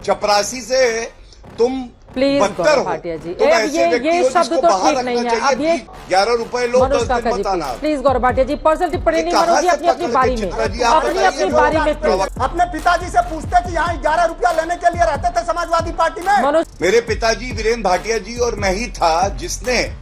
चपरासी से तुम प्लीज बदतर हो। भाटिया जी, तुम ऐसे व्यक्ति ये हो शब्द जिसको तो बाहर ठीक नहीं रखना है। अब चाहिए। ये 11 रुपए लो, 10 दिन मत आना। प्लीज गौरव भाटिया जी, पर्सनल टिप्पणी नहीं, मनोज जी अपनी अपनी बारी में, अपनी बारी में प्लीज। अपने पिताजी से पूछते कि यहाँ 11 रुपया लेने के लिए रहते थे समाजवादी पार्टी में। मनोज, मेरे पिताजी वीरेंद्र भाटिया जी और मैं ही था जिसने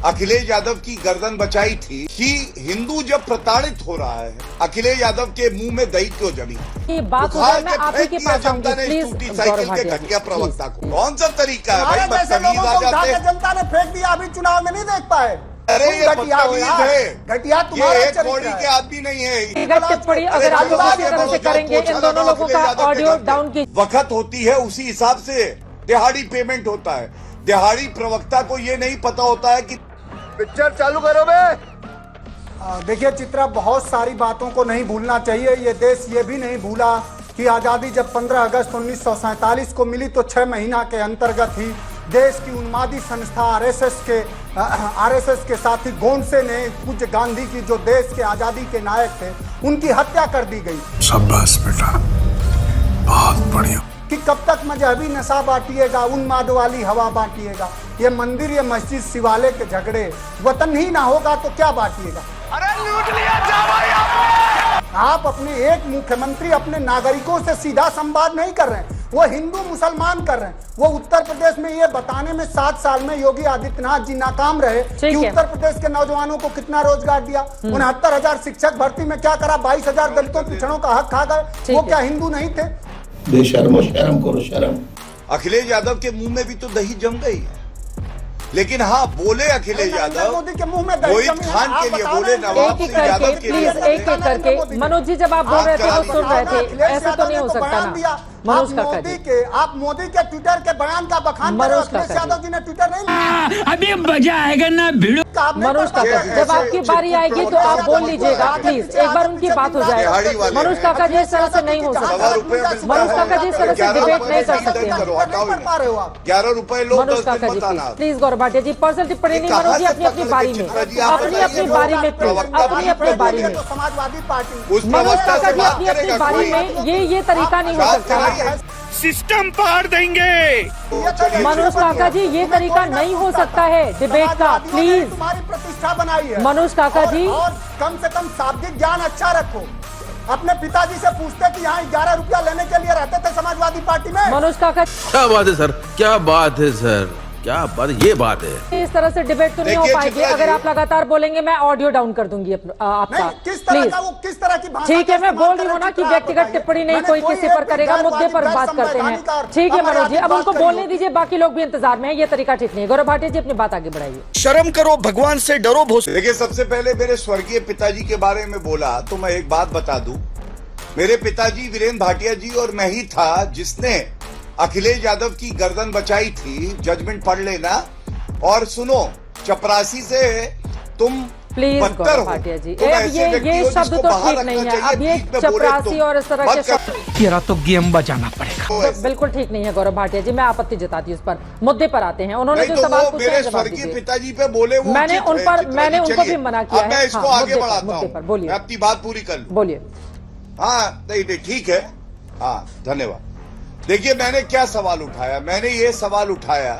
अखिलेश यादव की गर्दन बचाई थी कि हिंदू जब प्रताड़ित हो रहा है, अखिलेश यादव के मुंह में दही क्यों जमी। ये बात हो जाए, मैं आप ही के पास आऊंगी प्लीज साइकिल के घटिया प्रवक्ता को कौन सा तरीका है भाई, हमारे जैसे बदतमीज लोगों आ को उठा जाते के हैं। जनता ने फेंक दिया, अभी चुनाव में नहीं देख पाए। अरे तुम ये घटिया हो बदतमीज यार, है, घटिया तुम्हारा ये एक चरित्र कौड़ी है। के आदमी नहीं है। टिप्पणी अगर आप लोग इसी तरह से करेंगे, इन दोनों लोगों का ऑडियो डाउन की वक्त होती है उसी हिसाब से दिहाड़ी पेमेंट होता है। दिहाड़ी प्रवक्ता को ये नहीं पता होता है कि पिक्चर चालू करो बे। देखिए चित्रा, बहुत सारी बातों को नहीं भूलना चाहिए। ये देश ये भी नहीं भूला कि आज़ादी जब 15 अगस्त 1947 को मिली तो 6 महीना के अंतर्गत ही देश की उन्मादी संस्था आरएसएस के साथी गोडसे ने पूज्य गांधी की, जो देश के आज़ादी के नायक थे, उनकी हत्या कर दी गई। शाबाश बेटा, बहुत बढ़िया। कि कब तक मजहबी नशा बांटिएगा, उन्माद वाली हवा बांटिएगा। ये मंदिर, ये मस्जिद, शिवालय के झगड़े, वतन ही ना होगा तो क्या बांटिएगा। अरे लूट लिया जावाई आपने। आप अपने एक मुख्यमंत्री अपने नागरिकों से सीधा संवाद नहीं कर रहे हैं, वो हिंदू मुसलमान कर रहे हैं। वो उत्तर प्रदेश में ये बताने में 7 साल में योगी आदित्यनाथ जी नाकाम रहे कि उत्तर प्रदेश के नौजवानों को कितना रोजगार दिया। 69,000 शिक्षक भर्ती में क्या करा, 22,000 दलितों पिछड़ों का हक खा गए। वो क्या हिंदू नहीं थे? बेशर्मो, शर्म करो शर्म। अखिलेश यादव के मुंह में भी तो दही जम गई है, लेकिन हाँ बोले अखिलेश यादव मोदी के मुंह में मोहित खान के लिए बोले, नवाब एक एक सिंह यादव करके के लिए प्लीज, एक एक करके। मनोज जी जब आप बोल रहे थे वो सुन रहे थे, ऐसे तो नहीं हो सकता ना। मनोज काका जी, आप मोदी के ट्विटर के बयान का बखान कर रहे हो। अखिलेश यादव जी ने ट्विटर नहीं लिया। अभी मजा आएगा ना भिड़ो। मनोज काका जी, जब आपकी बारी आएगी तो आप बोल लीजिएगा प्लीज, एक बार उनकी बात हो जाए। मनोज काका जी इस तरह से नहीं हो सकता। मनोज काका जी इस तरह से डिबेट नहीं कर सकते हैं। 11 रुपए लो, 10 मनोज काका दिन जी मत आना। प्लीज गौरव भाटिया जी, पर्सनल टिप्पणी नहीं, मनोज जी अपनी अपनी बारी में, अपनी बारी में प्लीज, अपनी बारी में। समाजवादी पार्टी उस मनोज प्रवक्ता काका से जी बात अपनी अपनी करेगा बारी कोई? में, ये तरीका नहीं हो सकता। सिस्टम पार देंगे। मनोज काका जी, ये तरीका नहीं हो सकता है डिबेट का, प्लीज। तुम्हारी प्रतिष्ठा बनाई है मनोज काका जी, और कम से कम शाब्दिक ज्ञान अच्छा रखो। अपने पिताजी से पूछते कि यहाँ 11 रुपया लेने के लिए रहते थे समाजवादी पार्टी में। मनोज काका, क्या बात है सर, क्या बात है सर, क्या बात, ये बात है। इस तरह से डिबेट तो नहीं हो पाएगी। अगर आप लगातार बोलेंगे मैं ऑडियो डाउन कर दूंगी आपका, किस तरह प्लीज। का वो किस तरह की भाषा ठीक है, का मैं बोल इस्तेमाल रही हूँ ना कर कि रहे हैं, व्यक्तिगत बताइए। टिप्पणी नहीं मैंने कोई कोई किसी एक पर करेगा, मुद्दे पर गैर बात करते हैं। संवैधानिक ठीक है और मनोज जी, अब उनको अपराधिक बोलने दीजिए, बाकी लोग भी इंतजार में हैं। ये तरीका ठीक नहीं है। गौरव भाटिया जी अपनी बात आगे बढ़ाइए। शर्म करो, भगवान से डरो भोस। देखिए, सबसे पहले मेरे स्वर्गीय पिताजी के बारे में बोला तो मैं एक बात बता दूं। मेरे पिताजी वीरेंद्र भाटिया जी और मैं ही था जिसने अखिलेश यादव की गर्दन बचाई थी। जजमेंट पढ़ लेना और सुनो, चपरासी से तुम प्लीज बदतर गौरव हो। भाटिया जी, तुम ऐसे ये व्यक्ति हो शब्द जिसको तो बाहर ठीक नहीं रखना है। चाहिए, अब ये बीच में बोले चपरासी तुम। और इस तरह मत के कर- शब्द तेरा तो गेम बजाना पड़ेगा। बिल्कुल ठीक नहीं है गौरव भाटिया जी, मैं आपत्ति जताती हूँ इस पर। मुद्दे पर आते हैं। उन्होंने नहीं जो तो सवाल वो पूछे मेरे हैं जवाब स्वर्गीय दीजिए। पिताजी पे बोले, वो मैंने उचित उन है, पर चित्रा मैंने जी, उनको चलिए। भी मना किया अब मैं है। इसको हाँ, आगे मुद्दे बढ़ाता पर हूँ, बोलिए, मैं अपनी बात पूरी कर लूँ। बोलिए। हाँ नहीं ठीक है, हाँ धन्यवाद। देखिए, मैंने क्या सवाल उठाया, मैंने ये सवाल उठाया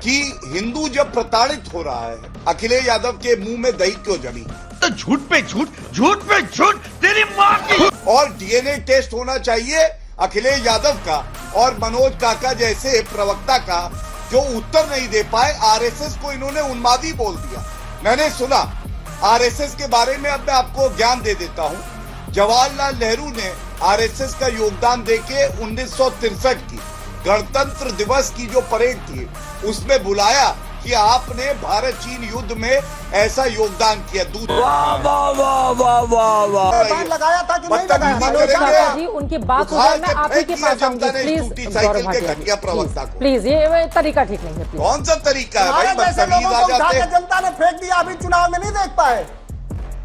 कि हिंदू जब प्रताड़ित हो रहा है, अखिलेश यादव के मुंह में दही क्यों जमी। तो झूठ पे झूठ, झूठ पे झूठ, तेरी माँ की। और डीएनए टेस्ट होना चाहिए अखिलेश यादव का और मनोज काका जैसे प्रवक्ता का, जो उत्तर नहीं दे पाए। आरएसएस को इन्होंने उन्मादी बोल दिया। मैंने सुना आरएसएस के बारे में, अब मैं आपको ज्ञान दे देता हूं। जवाहरलाल नेहरू ने आरएसएस का योगदान देके 1963 की गणतंत्र दिवस की जो परेड थी उसमें बुलाया कि आपने भारत चीन युद्ध में ऐसा योगदान किया। लगाया था कि नहीं लगाया? मनोज काका जी, उनकी बात हो जाए, मैं आप ही के पास आऊंगी प्लीज। गौरव भाटिया जी, प्रवक्ता को प्लीज, ये तरीका ठीक नहीं है। कौन सा तरीका है भाई, हमारे जैसे बदतमीज लोगों आ को उठा जाते के हैं। जनता ने फेंक दिया, अभी चुनाव में नहीं देख पाए।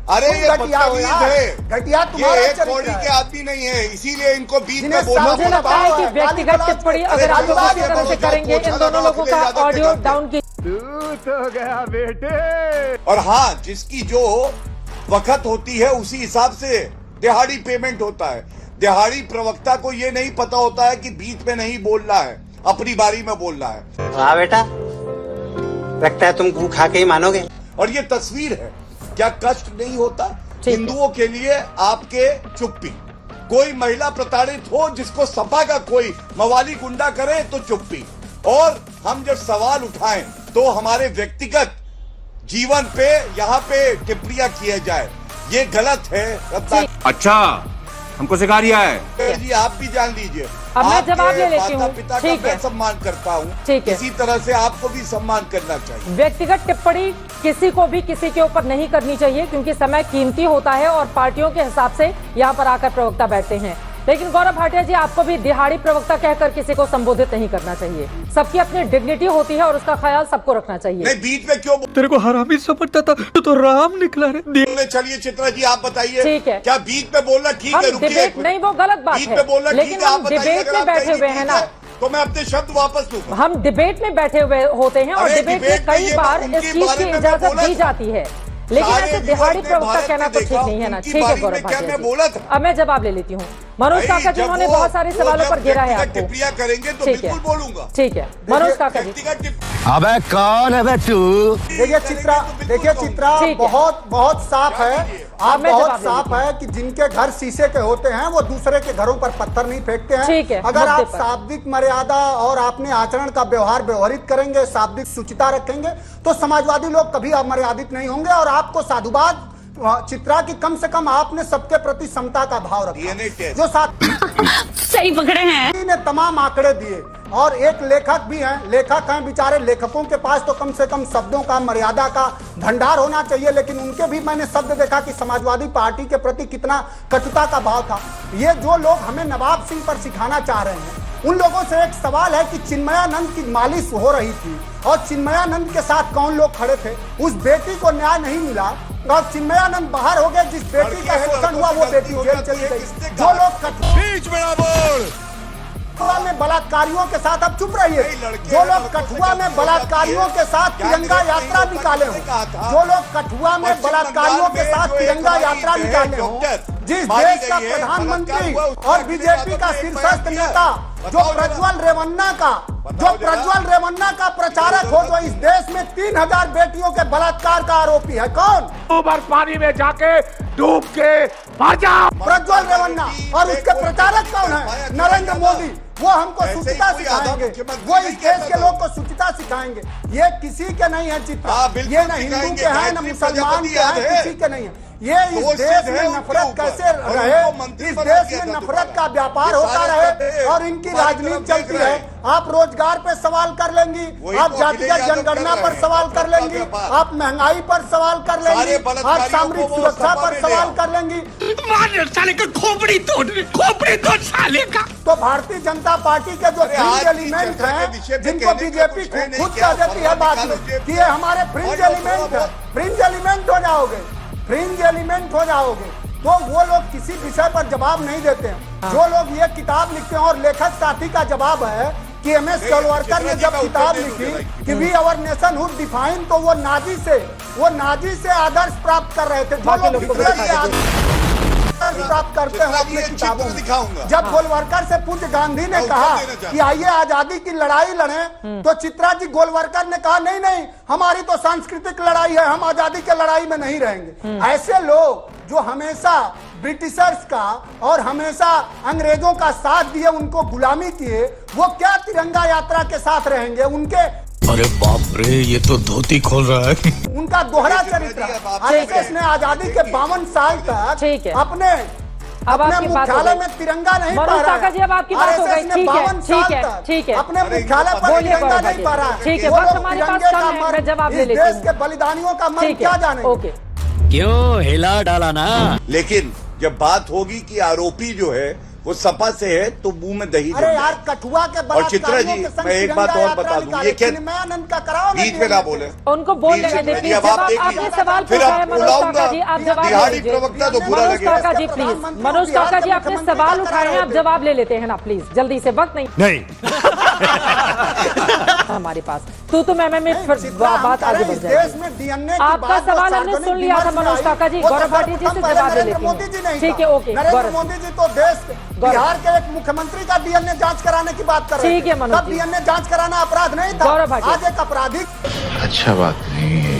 अरे तुम ये घटिया हो बदतमीज यार, है, घटिया तुम्हारा ये एक चरित्र कौड़ी है। के आदमी नहीं है, इसीलिए इनको बीच में जिन्हें बोलना मुझे लगता है कि व्यक्तिगत टिप्पणी अगर आप लोग इसी तरह से करेंगे, इन दोनों लोगों का ऑडियो डाउन की। और हाँ, जिसकी जो वक्त होती है उसी हिसाब से दिहाड़ी पेमेंट होता है। दिहाड़ी प्रवक्ता को ये नहीं पता होता है कि बीच में नहीं बोलना है, अपनी बारी में बोलना है। वाह बेटा, लगता है तुम गू खा के ही मानोगे। और ये तस्वीर है, क्या कष्ट नहीं होता हिंदुओं के लिए आपके चुप्पी? कोई महिला प्रताड़ित हो, जिसको सपा का कोई मवाली गुंडा करे तो चुप्पी, और हम जब सवाल उठाएं तो हमारे व्यक्तिगत जीवन पे यहाँ पे टिप्पणियां किए जाए, ये गलत है। अच्छा, हमको सिखा दिया है जी, आप भी जान लीजिए। अब मैं जवाब ले लेती हूँ। माता पिता का ठीक है, मैं सम्मान करता हूँ, ठीक है। इसी तरह से आपको भी सम्मान करना चाहिए। व्यक्तिगत टिप्पणी किसी को भी किसी के ऊपर नहीं करनी चाहिए, क्योंकि समय कीमती होता है और पार्टियों के हिसाब से यहाँ पर आकर प्रवक्ता बैठते हैं। लेकिन गौरव भाटिया जी, आपको भी दिहाड़ी प्रवक्ता कहकर किसी को संबोधित नहीं करना चाहिए। सबकी अपनी डिग्निटी होती है और उसका ख्याल सबको रखना चाहिए। नहीं, बीच में क्यों तेरे को हरामी समझता था तो राम निकला रे। बोलने? चलिए चित्रा जी, आप बताइए। ठीक है। क्या बीच में बोलना ठीक है? हम रुकिए, डिबेट नहीं, वो गलत बात बीच में बोलना है, ठीक लेकिन है, आप हम बताइए। डिबेट अगर में आप बैठे कहेंगे हुए हैं ठीक ना, है, तो मैं अपने शब्द वापस लूंगा। हम डिबेट में बैठे हुए होते हैं और अरे डिबेट में डिबेट में कई ये बार उनके इस चीज बारे की में मैं इजाजत बोला दी था। जाती है, लेकिन सारे ऐसे युवा दिहाड़ी ने प्रवक्ता भारत कहना में तो ठीक देखा, नहीं है ना। उनकी ठीक है बारी गौरव में क्या भाटिया मैं बोला जी, था? अब मैं जवाब ले लेती हूँ। मनोज काका जिन्होंने बहुत सारे सवालों पर घेरा है आपको। टिप्पणियां करेंगे तो ठीक है, बिल्कुल बोलूंगा। ठीक है मनोज काका जी। अबे कौन है बे तू? देखिए चित्रा, देखिए चित्रा ठीक है। बहुत बहुत साफ है। आप मैं बहुत जवाब दे साफ देती है कि जिनके घर शीशे के होते हैं वो दूसरे के घरों पर पत्थर नहीं फेंकते हैं। ठीक है, अगर आप मुद्दे पर। शाब्दिक मर्यादा और आपने आचरण का व्यवहार व्यवहारित करेंगे, शाब्दिक शुचिता रखेंगे, तो समाजवादी लोग कभी अमर्यादित नहीं होंगे। और आपको साधुवाद चित्रा की, कम से कम आपने सबके प्रति समता का भाव रखा, जो साथ सही पकड़े हैं। ने तमाम आंकड़े दिए। और एक लेखक भी हैं, लेखक हैं बेचारे, लेखकों के पास तो कम से कम शब्दों का, मर्यादा का भंडार होना चाहिए, लेकिन उनके भी मैंने शब्द देखा कि समाजवादी पार्टी के प्रति कितना कटुता का भाव था। ये जो लोग हमें नवाब सिंह पर सिखाना चाह रहे हैं, उन लोगों से एक सवाल है कि चिन्मयानंद की मालिश हो रही थी और चिन्मयानंद के साथ कौन लोग खड़े थे? उस बेटी को न्याय नहीं मिला और चिन्मयानंद बाहर हो गए। जिस बेटी का शोषण हुआ वो बेटी जेल चली गई। जो लोग कठुआ में बलात्कारियों के साथ, अब चुप रहिए, जो लोग कठुआ में बलात्कारियों के साथ तिरंगा यात्रा निकाले हो, जो लोग कठुआ में बलात्कारियों के साथ तिरंगा यात्रा निकाले हो, जिस देश का प्रधानमंत्री और बीजेपी का शीर्षस्थ नेता जो प्रज्वल रेवन्ना का प्रचारक हो, जो इस देश में 3000 बेटियों के बलात्कार का आरोपी है, कौन? पानी में जाके डूब के मर जा। प्रज्वल रेवन्ना। और उसके प्रचारक कौन है? नरेंद्र मोदी। वो हमको शुचिता सिखाएंगे, वो इस देश के लोग को शुचिता सिखाएंगे। ये किसी के नहीं है चित्रा, ये न हिंदू के हैं न मुसलमान के हैं, किसी के नहीं है। ये इस देश में नफरत कैसे रहे, इस देश में नफरत का व्यापार होता रहे और इनकी राजनीति चलती है। आप रोजगार पे सवाल कर लेंगी, आप जातिगत जनगणना पर सवाल कर लेंगी, आप महंगाई पर सवाल कर लेंगी, आप सामरिक सुरक्षा पर सवाल कर लेंगी। साले का खोपड़ी तोड़ साले का। तो भारतीय जनता पार्टी के जो फ्रिंज एलिमेंट हैं, जिनको बीजेपी खुद कह देती है बाद में कि ये हमारे फ्रिंज एलिमेंट है, फ्रिंज एलिमेंट हो जाओगे, फ्रिंज एलिमेंट हो जाओगे, तो वो लोग किसी विषय पर जवाब नहीं देते हैं। जो लोग ये किताब लिखते हैं, और लेखक साथी का जवाब है कि एम एस गोलवलकर ने जब किताब लिखी कि we our nationhood define, तो वो नाजी से आदर्श प्राप्त कर रहे थे। जो लोग प्राप्त करते हैं अपने किताबों में। जब गोलवलकर से पूज्य गांधी ने कहा कि आइए आजादी की लड़ाई लड़ें, तो चित्रा जी गोलवलकर ने कहा नहीं, हमारी तो सांस्कृतिक लड़ाई है, हम आजादी के लड़ाई में नहीं रहेंगे। ऐसे लोग जो हमेशा ब्रिटिशर्स का और हमेशा अंग्रेजों का साथ दिए, उनको गुलामी किए, वो क्या तिरंगा यात्रा के साथ रहेंगे? उनके अरे बाप रे, ये तो धोती खोल रहा है। उनका दोहरा चरित्र। आरएसएस ने आजादी के 52 साल तक अपने मुख्यालय में तिरंगा नहीं पा रहा है। जी, अब आपकी बात हो गई। ठीक है, अपने मुख्यालय पर तिरंगा नहीं पा रहा है। ठीक है, बस हमारे पास कम है, मैं जवाब ले लेती हूं। इस देश के बलिदानियों का मन क्या जाने। ओके, क्यों हिला डाला ना। लेकिन जब बात होगी कि आरोपी जो है वो सपा से है, तो मुंह में दही। अरे यार, कठुआ के और चित्रा जी, मैं एक बात और बता दूं, ये क्या बीच में ना बोले, उनको बोल लेने दे प्लीज। जब आपने सवाल पूछा है मनोज काका जी, आप जवाब दिहाड़ी प्रवक्ता तो बुरा मनोज लगेगा। काका जी प्लीज, मनोज काका जी आपने सवाल उठाए हैं, आप जवाब ले लेते हैं ना प्लीज, जल्दी से, वक्त नहीं। हमारे पास तो मैं फिर चित्रा, हम बात कह आगे रहे बढ़ हैं, इस जाएगी। देश में डीएनए की आपका बात जो सवाल हमने सार्वजनिक सुन लिया था डिमांड में मनोज आई, काका जी। वो गौरव भाटिया जी से सर्वप्रथम जवाब ले नरेंद्र लेते मोदी जी हैं। नहीं ठीक है, था। ओके, नरेंद्र गौरव। मोदी जी तो देश बिहार के एक मुख्यमंत्री का डीएनए जांच कराने की बात कर रहे ठीक है, मनोज तब जी। डीएनए जांच कराना अपराध नहीं था। गौरव भाटिया। आज एक आपराधिक अच्छा बात नहीं है